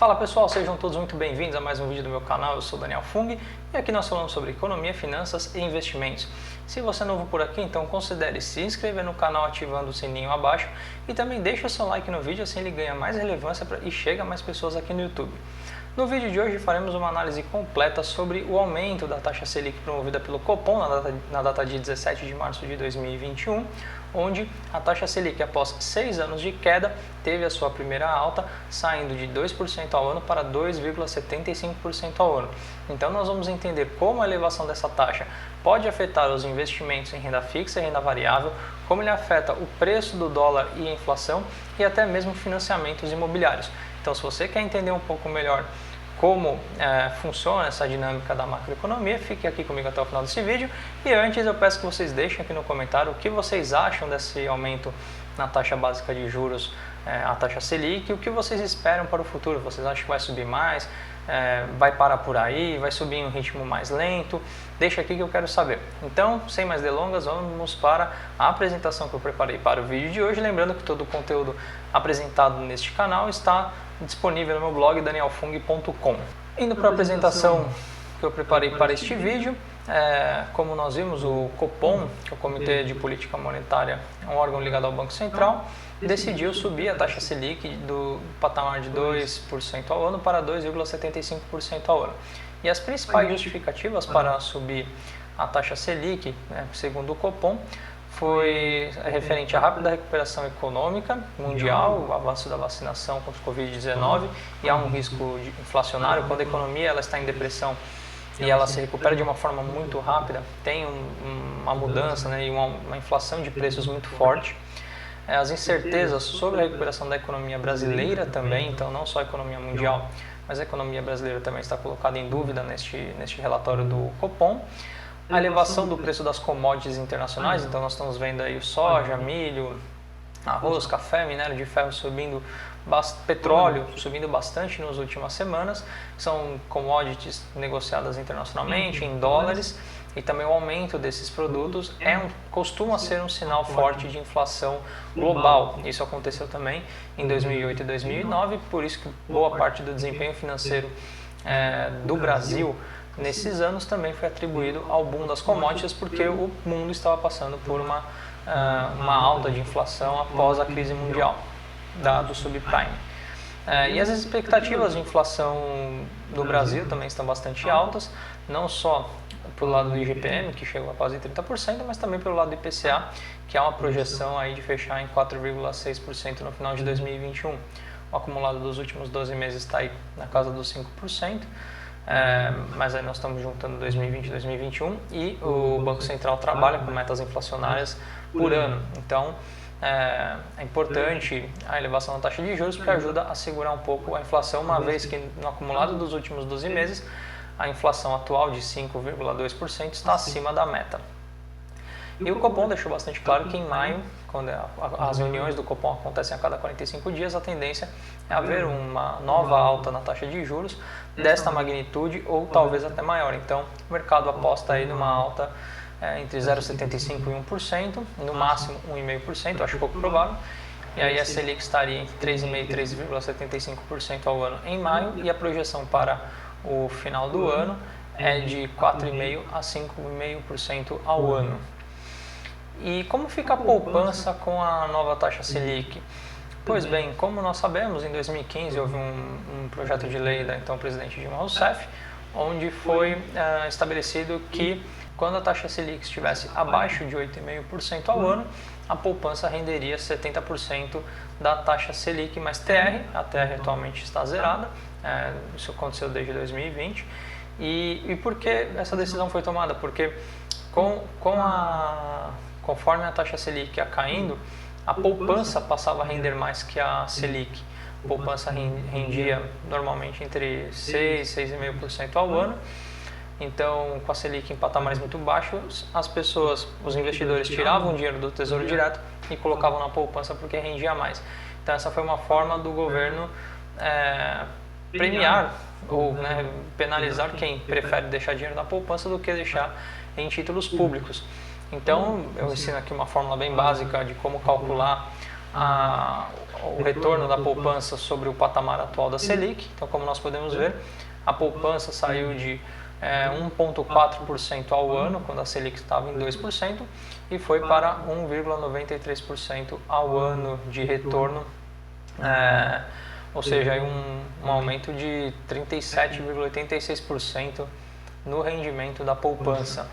Fala pessoal, sejam todos muito bem-vindos a mais um vídeo do meu canal. Eu sou Daniel Fung e aqui nós falamos sobre economia, finanças e investimentos. Se você é novo por aqui, então considere se inscrever no canal ativando o sininho abaixo e também deixa seu like no vídeo, assim ele ganha mais relevância e chega a mais pessoas aqui no YouTube. No vídeo de hoje faremos uma análise completa sobre o aumento da taxa Selic promovida pelo Copom na data de 17 de março de 2021, onde a taxa Selic, após 6 anos de queda, teve a sua primeira alta, saindo de 2% ao ano para 2,75% ao ano. Então nós vamos entender como a elevação dessa taxa pode afetar os investimentos em renda fixa e renda variável, como ele afeta o preço do dólar e a inflação e até mesmo financiamentos imobiliários. Então, se você quer entender um pouco melhor como funciona essa dinâmica da macroeconomia, fique aqui comigo até o final desse vídeo. E antes eu peço que vocês deixem aqui no comentário o que vocês acham desse aumento na taxa básica de juros, a taxa Selic, e o que vocês esperam para o futuro. Vocês acham que vai subir mais, vai parar por aí, vai subir em um ritmo mais lento? Deixa aqui que eu quero saber. Então, sem mais delongas, vamos para a apresentação que eu preparei para o vídeo de hoje. Lembrando que todo o conteúdo apresentado neste canal está disponível no meu blog danielfung.com. Indo para a apresentação que eu preparei para este vídeo, como nós vimos, o Copom, que é o Comitê de Política Monetária, é um órgão ligado ao Banco Central, decidiu subir a taxa Selic do patamar de 2% ao ano para 2,75% ao ano. E as principais justificativas para subir a taxa Selic, segundo o Copom, foi referente à rápida recuperação econômica mundial, o avanço da vacinação contra o Covid-19 e há um risco inflacionário. Quando a economia ela está em depressão e ela se recupera de uma forma muito rápida, tem uma mudança, e uma inflação de preços muito forte. As incertezas sobre a recuperação da economia brasileira também, então não só a economia mundial, mas a economia brasileira também está colocada em dúvida neste relatório do Copom. A elevação do preço das commodities internacionais, então nós estamos vendo aí o soja, milho, arroz, café, minério de ferro subindo, petróleo subindo bastante nas últimas semanas. São commodities negociadas internacionalmente em dólares e também o aumento desses produtos costuma ser um sinal forte de inflação global. Isso aconteceu também em 2008 e 2009, por isso que boa parte do desempenho financeiro do Brasil nesses anos também foi atribuído ao boom das commodities, porque o mundo estava passando por uma alta de inflação após a crise mundial do subprime. E as expectativas de inflação do Brasil também estão bastante altas, não só pelo lado do IGPM, que chegou a quase 30%, mas também pelo lado do IPCA, que há uma projeção aí de fechar em 4,6% no final de 2021. O acumulado dos últimos 12 meses está aí na casa dos 5%. Mas aí nós estamos juntando 2020 e 2021 e o Banco Central trabalha com metas inflacionárias por ano. Então é importante a elevação da taxa de juros, porque ajuda a segurar um pouco a inflação, uma vez que no acumulado dos últimos 12 meses a inflação atual de 5,2% está acima da meta. E o Copom deixou bastante claro que em maio, quando as reuniões do Copom acontecem a cada 45 dias, a tendência é haver uma nova alta na taxa de juros desta magnitude ou talvez até maior. Então, o mercado aposta aí numa alta entre 0,75% e 1%, no máximo 1,5%, acho pouco provável. E aí a Selic estaria entre 3,5% e 3,75% ao ano em maio e a projeção para o final do ano é de 4,5% a 5,5% ao ano. E como fica a poupança com a nova taxa Selic? Pois bem, como nós sabemos, em 2015 houve um projeto de lei da então presidente Dilma Rousseff, onde foi estabelecido que quando a taxa Selic estivesse abaixo de 8,5% ao ano, a poupança renderia 70% da taxa Selic mais TR. A TR atualmente está zerada, isso aconteceu desde 2020. E por que essa decisão foi tomada? Porque conforme a taxa Selic ia caindo, a poupança passava a render mais que a Selic. A poupança rendia normalmente entre 6% e 6,5% ao ano. Então, com a Selic em patamares muito baixos, os investidores tiravam o dinheiro do Tesouro Direto e colocavam na poupança porque rendia mais. Então, essa foi uma forma do governo premiar ou penalizar quem prefere deixar dinheiro na poupança do que deixar em títulos públicos. Então, eu ensino aqui uma fórmula bem básica de como calcular o retorno da poupança sobre o patamar atual da Selic. Então, como nós podemos ver, a poupança saiu de 1,4% ao ano, quando a Selic estava em 2%, e foi para 1,93% ao ano de retorno, ou seja, um aumento de 37,86% no rendimento da poupança.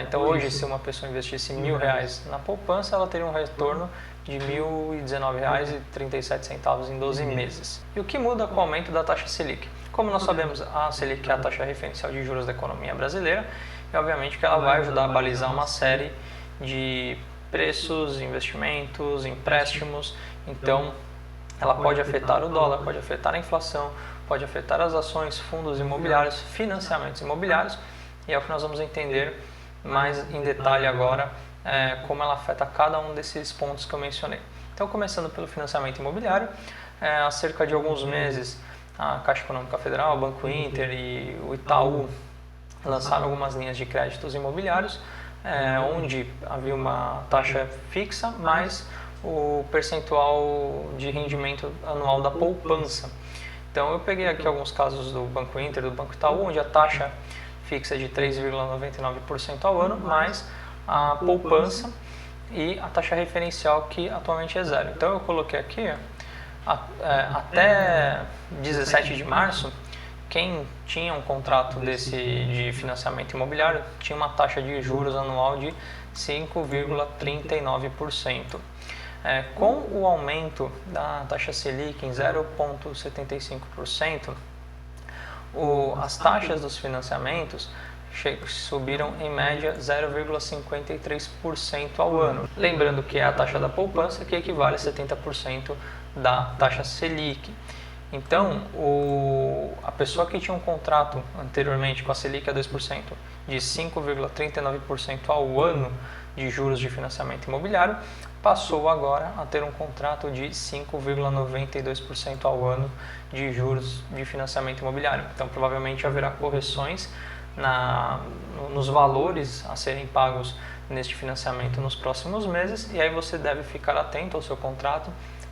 Então hoje, se uma pessoa investisse R$1.000 na poupança, ela teria um retorno de R$ 1.019,37 em 12 meses. E o que muda com o aumento da taxa Selic? Como nós sabemos, a Selic é a taxa referencial de juros da economia brasileira e obviamente que ela vai ajudar a balizar uma série de preços, investimentos, empréstimos. Então ela pode afetar o dólar, pode afetar a inflação, pode afetar as ações, fundos imobiliários, financiamentos imobiliários, e é o que nós vamos entender mais em detalhe agora, como ela afeta cada um desses pontos que eu mencionei. Então, começando pelo financiamento imobiliário, há cerca de alguns meses a Caixa Econômica Federal, o Banco Inter e o Itaú lançaram algumas linhas de créditos imobiliários, onde havia uma taxa fixa mais o percentual de rendimento anual da poupança. Então eu peguei aqui alguns casos do Banco Inter, do Banco Itaú, onde a taxa fixa é de 3,99% ao ano, mais a poupança e a taxa referencial, que atualmente é zero. Então eu coloquei aqui, até 17 de março, quem tinha um contrato de financiamento imobiliário tinha uma taxa de juros anual de 5,39%. Com o aumento da taxa Selic em 0,75%, as taxas dos financiamentos subiram em média 0,53% ao ano. Lembrando que é a taxa da poupança, que equivale a 70% da taxa Selic. Então, a pessoa que tinha um contrato anteriormente com a Selic a 2% de 5,39% ao ano de juros de financiamento imobiliário, passou agora a ter um contrato de 5,92% ao ano de juros de financiamento imobiliário. Então, provavelmente haverá correções nos valores a serem pagos neste financiamento nos próximos meses, e aí você deve ficar atento ao seu contrato,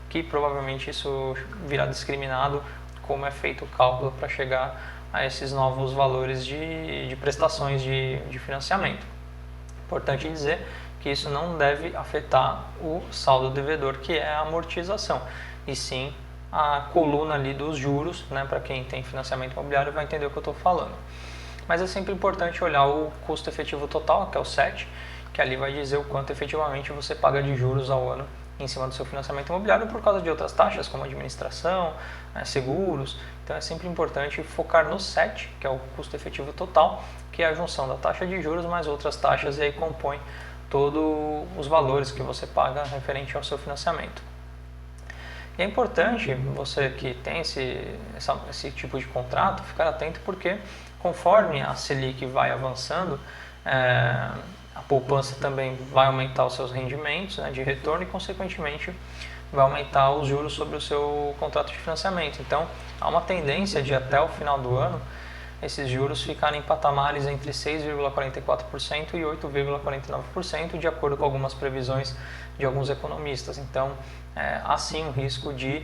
que provavelmente isso virá discriminado como é feito o cálculo para chegar a esses novos valores de prestações de financiamento. Importante dizer que isso não deve afetar o saldo devedor, que é a amortização, e sim a coluna ali dos juros, né? Para quem tem financiamento imobiliário vai entender o que eu estou falando. Mas é sempre importante olhar o custo efetivo total, que é o CET, que ali vai dizer o quanto efetivamente você paga de juros ao ano em cima do seu financiamento imobiliário, por causa de outras taxas como administração, seguros. Então é sempre importante focar no CET, que é o custo efetivo total, que é a junção da taxa de juros mais outras taxas, e aí compõe todos os valores que você paga referente ao seu financiamento. E é importante você que tem esse tipo de contrato ficar atento, porque conforme a Selic vai avançando, a poupança também vai aumentar os seus rendimentos, né, de retorno, e consequentemente vai aumentar os juros sobre o seu contrato de financiamento. Então há uma tendência de até o final do ano esses juros ficarem em patamares entre 6,44% e 8,49%, de acordo com algumas previsões de alguns economistas. Então, há sim um risco de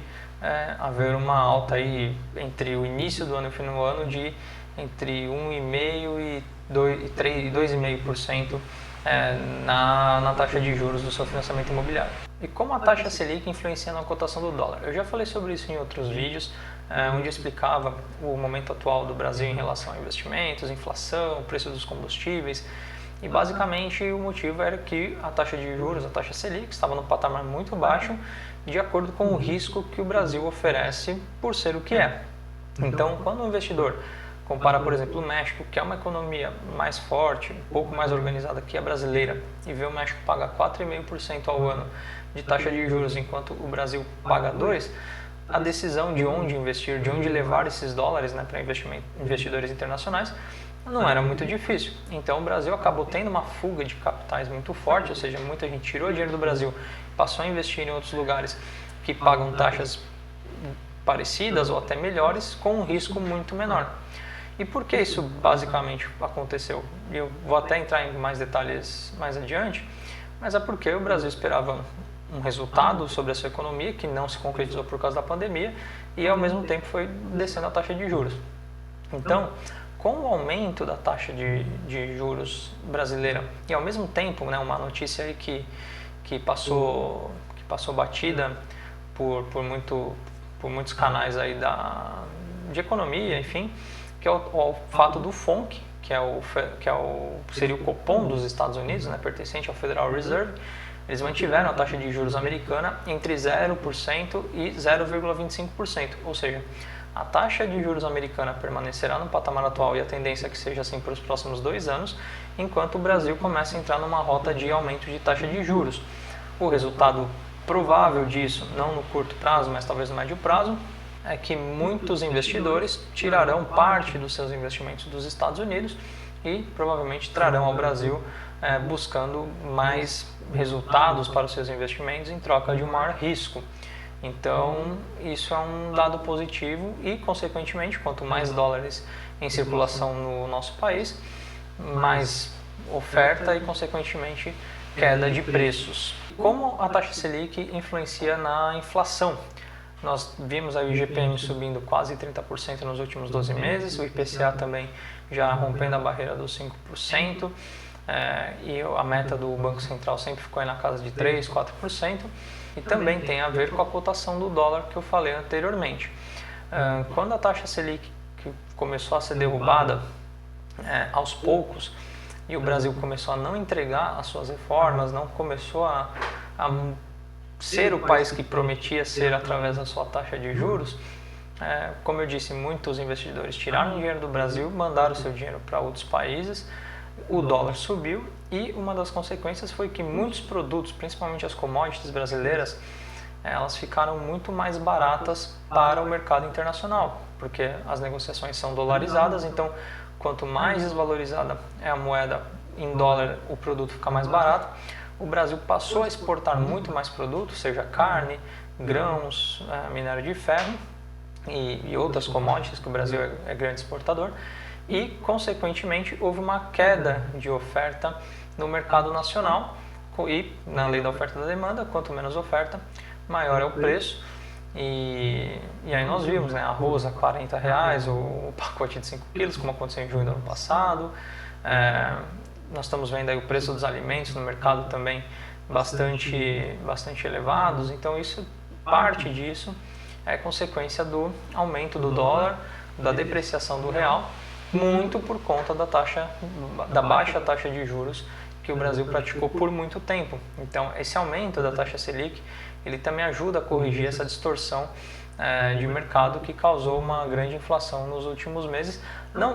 haver uma alta aí entre o início do ano e o fim do ano de entre 1,5% e 2,5% na taxa de juros do seu financiamento imobiliário. E como a taxa Selic influencia na cotação do dólar? Eu já falei sobre isso em outros vídeos, onde eu explicava o momento atual do Brasil em relação a investimentos, inflação, preço dos combustíveis, e basicamente o motivo era que a taxa de juros, a taxa Selic, estava num patamar muito baixo, de acordo com o risco que o Brasil oferece por ser o que é. Então, quando o investidor compara, por exemplo, o México, que é uma economia mais forte, um pouco mais organizada que a brasileira, e vê o México pagar 4,5% ao ano de taxa de juros, enquanto o Brasil paga 2%, a decisão de onde investir, de onde levar esses dólares, né, para investidores internacionais, não era muito difícil. Então o Brasil acabou tendo uma fuga de capitais muito forte, ou seja, muita gente tirou dinheiro do Brasil, passou a investir em outros lugares que pagam taxas parecidas ou até melhores, com um risco muito menor. E por que isso basicamente aconteceu? Eu vou até entrar em mais detalhes mais adiante, mas é porque o Brasil esperava um resultado sobre a sua economia que não se concretizou por causa da pandemia e ao mesmo tempo foi descendo a taxa de juros. Então, com o aumento da taxa de juros brasileira e ao mesmo tempo, né, uma notícia aí que passou batida por muitos canais aí de economia, enfim, que é o fato do FONC, seria o Copom dos Estados Unidos, né, pertencente ao Federal Reserve. Eles mantiveram a taxa de juros americana entre 0% e 0,25%, ou seja, a taxa de juros americana permanecerá no patamar atual e a tendência é que seja assim para os próximos 2 anos, enquanto o Brasil começa a entrar numa rota de aumento de taxa de juros. O resultado provável disso, não no curto prazo, mas talvez no médio prazo, é que muitos investidores tirarão parte dos seus investimentos dos Estados Unidos e provavelmente trarão ao Brasil buscando mais resultados para os seus investimentos em troca de um maior risco. Então, isso é um dado positivo e, consequentemente, quanto mais dólares em circulação no nosso país, mais oferta e, consequentemente, queda de preços. Como a taxa Selic influencia na inflação? Nós vimos aí o IGPM subindo quase 30% nos últimos 12 meses, o IPCA também já rompendo a barreira dos 5%, e a meta do Banco Central sempre ficou aí na casa de 3%, 4%, e também tem a ver com a cotação do dólar que eu falei anteriormente. Quando a taxa Selic começou a ser derrubada aos poucos, e o Brasil começou a não entregar as suas reformas, não começou a ser o país que prometia ser através da sua taxa de juros, como eu disse, muitos investidores tiraram dinheiro do Brasil, mandaram seu dinheiro para outros países, o dólar subiu e uma das consequências foi que muitos produtos, principalmente as commodities brasileiras, elas ficaram muito mais baratas para o mercado internacional, porque as negociações são dolarizadas, então quanto mais desvalorizada é a moeda em dólar, o produto fica mais barato. O Brasil passou a exportar muito mais produtos, seja carne, grãos, minério de ferro e outras commodities, que o Brasil é grande exportador, e, consequentemente, houve uma queda de oferta no mercado nacional e, na lei da oferta e da demanda, quanto menos oferta, maior é o preço. E aí nós vimos, né, arroz a R$40, o pacote de 5 quilos, como aconteceu em junho do ano passado. Nós estamos vendo aí o preço dos alimentos no mercado também bastante elevados, então parte disso é consequência do aumento do dólar, da depreciação do real, muito por conta da baixa taxa de juros que o Brasil praticou por muito tempo. Então, esse aumento da taxa Selic, ele também ajuda a corrigir essa distorção de mercado que causou uma grande inflação nos últimos meses.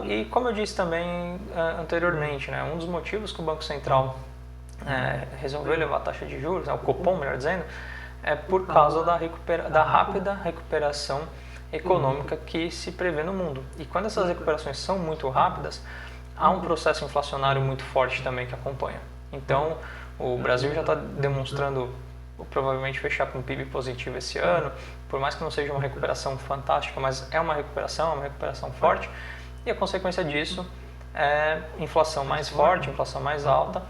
E como eu disse também anteriormente, né, um dos motivos que o Banco Central resolveu elevar a taxa de juros, o Copom, melhor dizendo, é por causa da rápida recuperação econômica que se prevê no mundo. E quando essas recuperações são muito rápidas, há um processo inflacionário muito forte também que acompanha. Então, o Brasil já está demonstrando provavelmente fechar com um PIB positivo esse ano, por mais que não seja uma recuperação fantástica, mas é uma recuperação forte, e a consequência disso é inflação mais forte, inflação mais alta,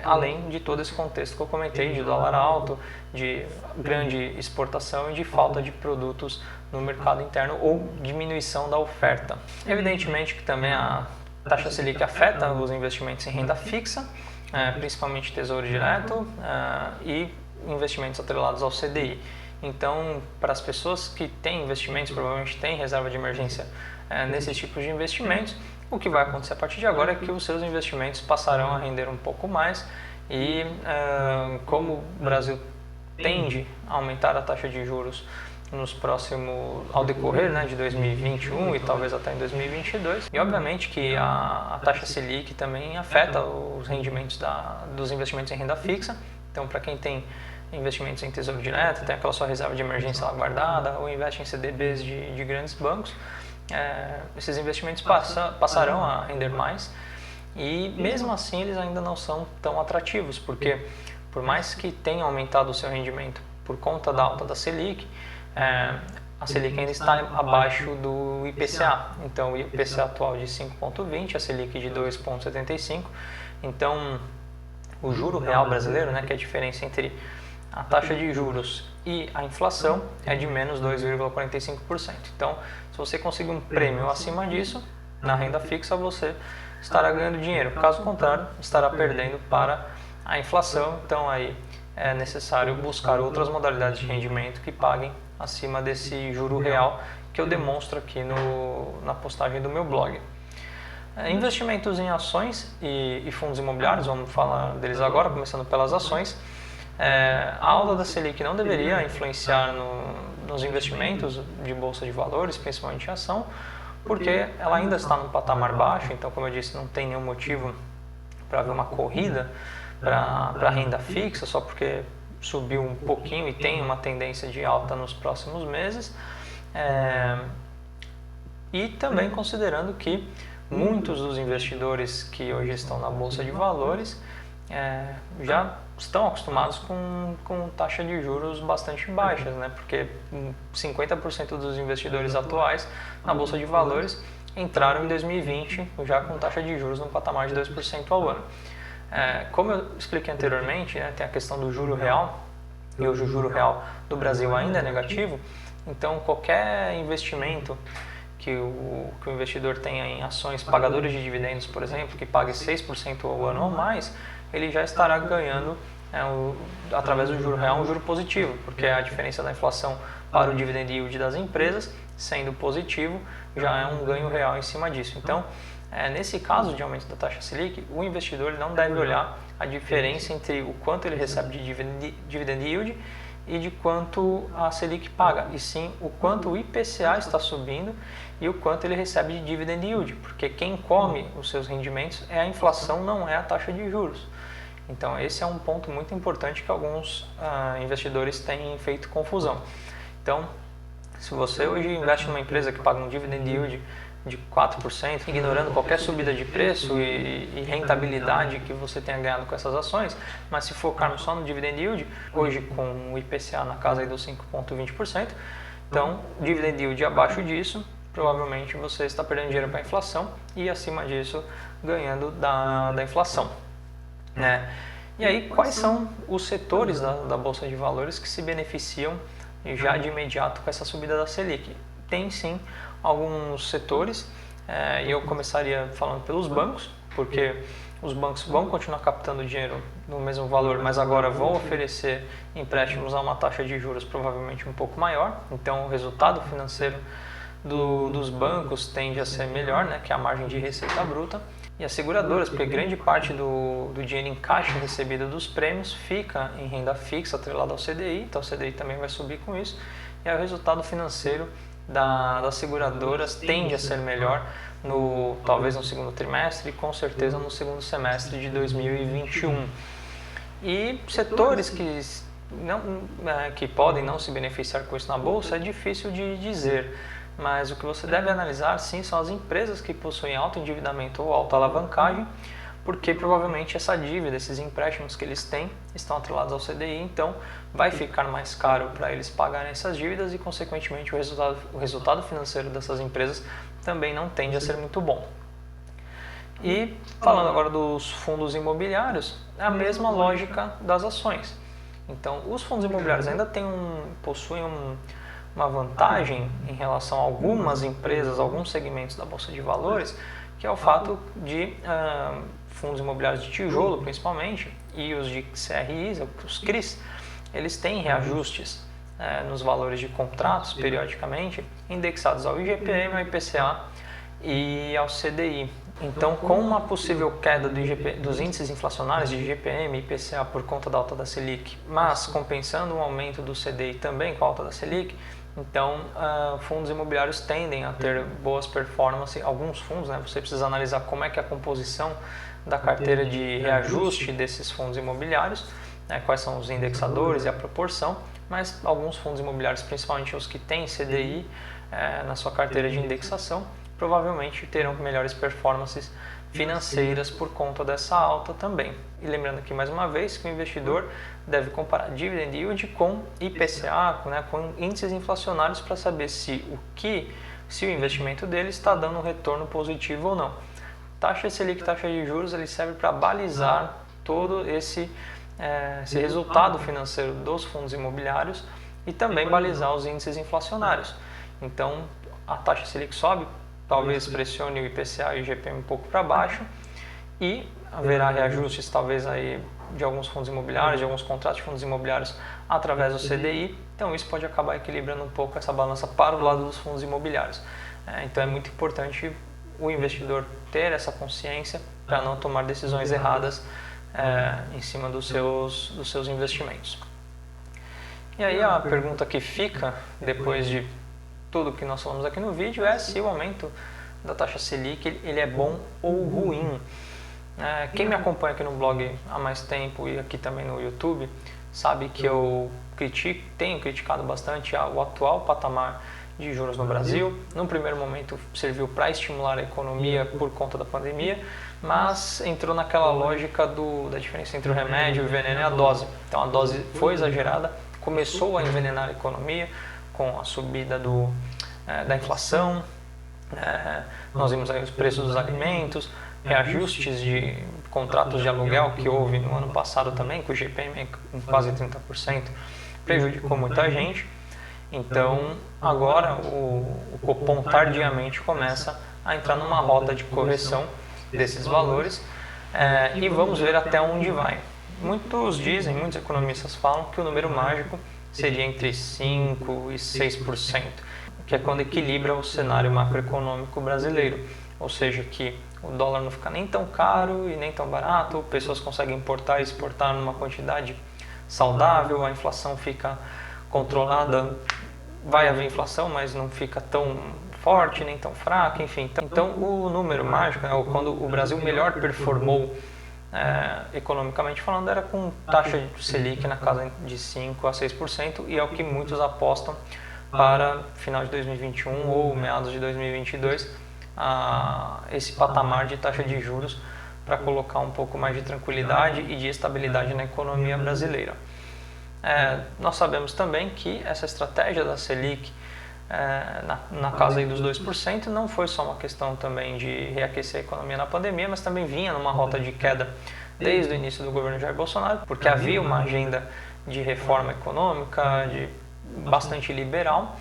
além de todo esse contexto que eu comentei de dólar alto, de grande exportação e de falta de produtos no mercado interno ou diminuição da oferta. Evidentemente que também a taxa Selic afeta os investimentos em renda fixa, principalmente Tesouro Direto e investimentos atrelados ao CDI. Então, para as pessoas que têm investimentos, provavelmente têm reserva de emergência nesses tipos de investimentos, o que vai acontecer a partir de agora é que os seus investimentos passarão a render um pouco mais e como o Brasil tende a aumentar a taxa de juros ao decorrer, né, de 2021 e talvez até em 2022, e obviamente que a taxa Selic também afeta os rendimentos dos investimentos em renda fixa. Então, para quem tem investimentos em Tesouro Direto, tem aquela sua reserva de emergência lá guardada ou investe em CDBs de grandes bancos, esses investimentos passarão a render mais e mesmo assim eles ainda não são tão atrativos, porque por mais que tenha aumentado o seu rendimento por conta da alta da Selic, a Selic ainda está abaixo do IPCA. Então o IPCA atual de 5,20, a Selic de 2,75. Então o juro real brasileiro, né, que é a diferença entre a taxa de juros e a inflação é de menos 2,45%. Então, se você conseguir um prêmio acima disso, na renda fixa você estará ganhando dinheiro. Caso contrário, estará perdendo para a inflação. Então, aí é necessário buscar outras modalidades de rendimento que paguem acima desse juro real que eu demonstro aqui na postagem do meu blog. Investimentos em ações e fundos imobiliários, vamos falar deles agora, começando pelas ações. A alta da Selic não deveria influenciar nos investimentos de bolsa de valores, principalmente em ação, porque ela ainda está num patamar baixo, então, como eu disse, não tem nenhum motivo para haver uma corrida para a renda fixa, só porque subiu um pouquinho e tem uma tendência de alta nos próximos meses. E também considerando que muitos dos investidores que hoje estão na bolsa de valores já estão acostumados com taxa de juros bastante baixas, né? Porque 50% dos investidores atuais na bolsa de valores entraram em 2020 já com taxa de juros no patamar de 2% ao ano. Como eu expliquei anteriormente, né, tem a questão do juro real, e hoje o juro real do Brasil ainda é negativo, então qualquer investimento que o investidor tenha em ações pagadoras de dividendos, por exemplo, que pague 6% ao ano ou mais, ele já estará ganhando, através do juro real, um juro positivo, porque a diferença da inflação para o dividend yield das empresas, sendo positivo, já é um ganho real em cima disso. Então, nesse caso de aumento da taxa Selic, o investidor não deve olhar a diferença entre o quanto ele recebe de dividend yield e de quanto a Selic paga, e sim o quanto o IPCA está subindo e o quanto ele recebe de dividend yield, porque quem come os seus rendimentos é a inflação, não é a taxa de juros. Então esse é um ponto muito importante que alguns investidores têm feito confusão. Então, se você hoje investe numa empresa que paga um dividend yield de 4%, ignorando qualquer subida de preço e rentabilidade que você tenha ganhado com essas ações, mas se focarmos só no dividend yield, hoje com o IPCA na casa aí dos 5,20%, então dividend yield abaixo disso, provavelmente você está perdendo dinheiro para a inflação e acima disso ganhando da inflação. E aí, quais são os setores da Bolsa de Valores que se beneficiam já de imediato com essa subida da Selic? Tem sim alguns setores, e eu começaria falando pelos bancos, porque os bancos vão continuar captando dinheiro no mesmo valor, mas agora vão oferecer empréstimos a uma taxa de juros provavelmente um pouco maior, então o resultado financeiro dos bancos tende a ser melhor, né, que a margem de receita bruta. E as seguradoras, porque grande parte do dinheiro em caixa recebido dos prêmios fica em renda fixa atrelada ao CDI, então o CDI também vai subir com isso, e aí o resultado financeiro das seguradoras tende a ser melhor talvez no segundo trimestre e com certeza no segundo semestre de 2021. E setores que podem não se beneficiar com isso na bolsa é difícil de dizer, mas o que você deve analisar sim são as empresas que possuem alto endividamento ou alta alavancagem, porque provavelmente essa dívida, esses empréstimos que eles têm, estão atrelados ao CDI, então vai ficar mais caro para eles pagarem essas dívidas e, consequentemente, o resultado financeiro dessas empresas também não tende a ser muito bom. E falando agora dos fundos imobiliários, é a mesma lógica das ações. Então, os fundos imobiliários ainda possuem uma vantagem em relação a algumas empresas, alguns segmentos da Bolsa de Valores, que é o fato de fundos imobiliários de tijolo, principalmente, e os de CRIs, os CRIs, eles têm reajustes nos valores de contratos, periodicamente, indexados ao IGPM, ao IPCA e ao CDI. Então, com uma possível queda dos índices inflacionários de IGPM e IPCA por conta da alta da Selic, mas compensando um aumento do CDI também com a alta da Selic, então fundos imobiliários tendem a ter boas performances. Alguns fundos, né, você precisa analisar como é que é a composição da carteira de reajuste desses fundos imobiliários, né, quais são os indexadores e a proporção, mas alguns fundos imobiliários, principalmente os que têm CDI na sua carteira de indexação, provavelmente terão melhores performances financeiras por conta dessa alta também. E lembrando aqui mais uma vez que o investidor deve comparar dividend yield com IPCA, né, com índices inflacionários, para saber se o investimento dele está dando um retorno positivo ou não. Taxa Selic, taxa de juros, ele serve para balizar todo esse esse resultado financeiro dos fundos imobiliários e também balizar os índices inflacionários. Então, a taxa Selic sobe, talvez pressione o IPCA e o IGPM um pouco para baixo e haverá reajustes talvez aí de alguns fundos imobiliários, de alguns contratos de fundos imobiliários através do CDI. Então, isso pode acabar equilibrando um pouco essa balança para o lado dos fundos imobiliários. Então, é muito importante o investidor ter essa consciência para não tomar decisões erradas em cima dos seus investimentos. E aí a pergunta que fica depois de tudo que nós falamos aqui no vídeo é se o aumento da taxa Selic ele é bom ou ruim. Quem me acompanha aqui no blog há mais tempo e aqui também no YouTube sabe que eu tenho criticado bastante o atual patamar de juros no Brasil. No primeiro momento serviu para estimular a economia por conta da pandemia, mas entrou naquela lógica da diferença entre o remédio, o veneno e a dose. Então a dose foi exagerada, começou a envenenar a economia com a subida da inflação, nós vimos aí os preços dos alimentos, reajustes de contratos de aluguel que houve no ano passado também, com o IGPM em quase 30%, prejudicou muita gente. Então, agora o Copom tardiamente começa a entrar numa rota de correção desses valores e vamos ver até onde vai. Muitos economistas falam que o número mágico seria entre 5% e 6%, que é quando equilibra o cenário macroeconômico brasileiro, ou seja, que o dólar não fica nem tão caro e nem tão barato, pessoas conseguem importar e exportar numa quantidade saudável, a inflação fica controlada, vai haver inflação, mas não fica tão forte nem tão fraca, enfim. Então o número mágico, quando o Brasil melhor performou economicamente falando, era com taxa de Selic na casa de 5% a 6%, e é o que muitos apostam para final de 2021 ou meados de 2022, esse patamar de taxa de juros para colocar um pouco mais de tranquilidade e de estabilidade na economia brasileira. Nós sabemos também que essa estratégia da Selic na casa aí dos 2% não foi só uma questão também de reaquecer a economia na pandemia, mas também vinha numa rota de queda desde o início do governo Jair Bolsonaro, porque havia uma agenda de reforma econômica bastante liberal,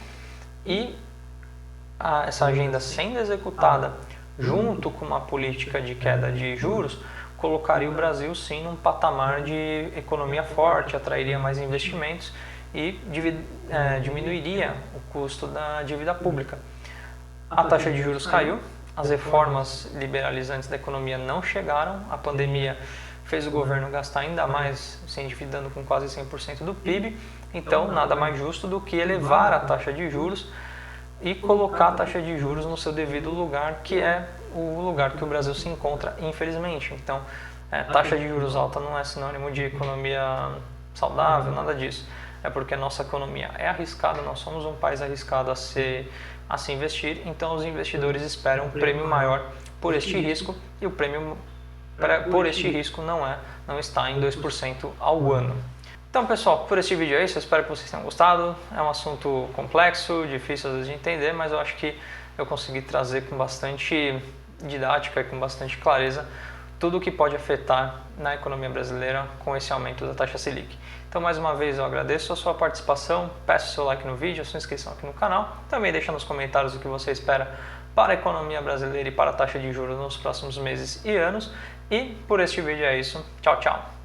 e essa agenda sendo executada junto com uma política de queda de juros colocaria o Brasil sim num patamar de economia forte, atrairia mais investimentos e diminuiria o custo da dívida pública. A taxa de juros caiu, as reformas liberalizantes da economia não chegaram, a pandemia fez o governo gastar ainda mais, se endividando com quase 100% do PIB, então nada mais justo do que elevar a taxa de juros e colocar a taxa de juros no seu devido lugar, que é o lugar que o Brasil se encontra, infelizmente. Então, taxa de juros alta não é sinônimo de economia saudável, nada disso. É porque a nossa economia é arriscada, nós somos um país arriscado a se investir, então os investidores esperam um prêmio maior por este risco, e o prêmio por este risco não está em 2% ao ano. Então, pessoal, por este vídeo é isso, eu espero que vocês tenham gostado. É um assunto complexo, difícil às vezes de entender, mas eu acho que eu consegui trazer com bastante didática e com bastante clareza tudo o que pode afetar na economia brasileira com esse aumento da taxa Selic. Então, mais uma vez, eu agradeço a sua participação, peço o seu like no vídeo, a sua inscrição aqui no canal, também deixa nos comentários o que você espera para a economia brasileira e para a taxa de juros nos próximos meses e anos. E por este vídeo é isso. Tchau, tchau!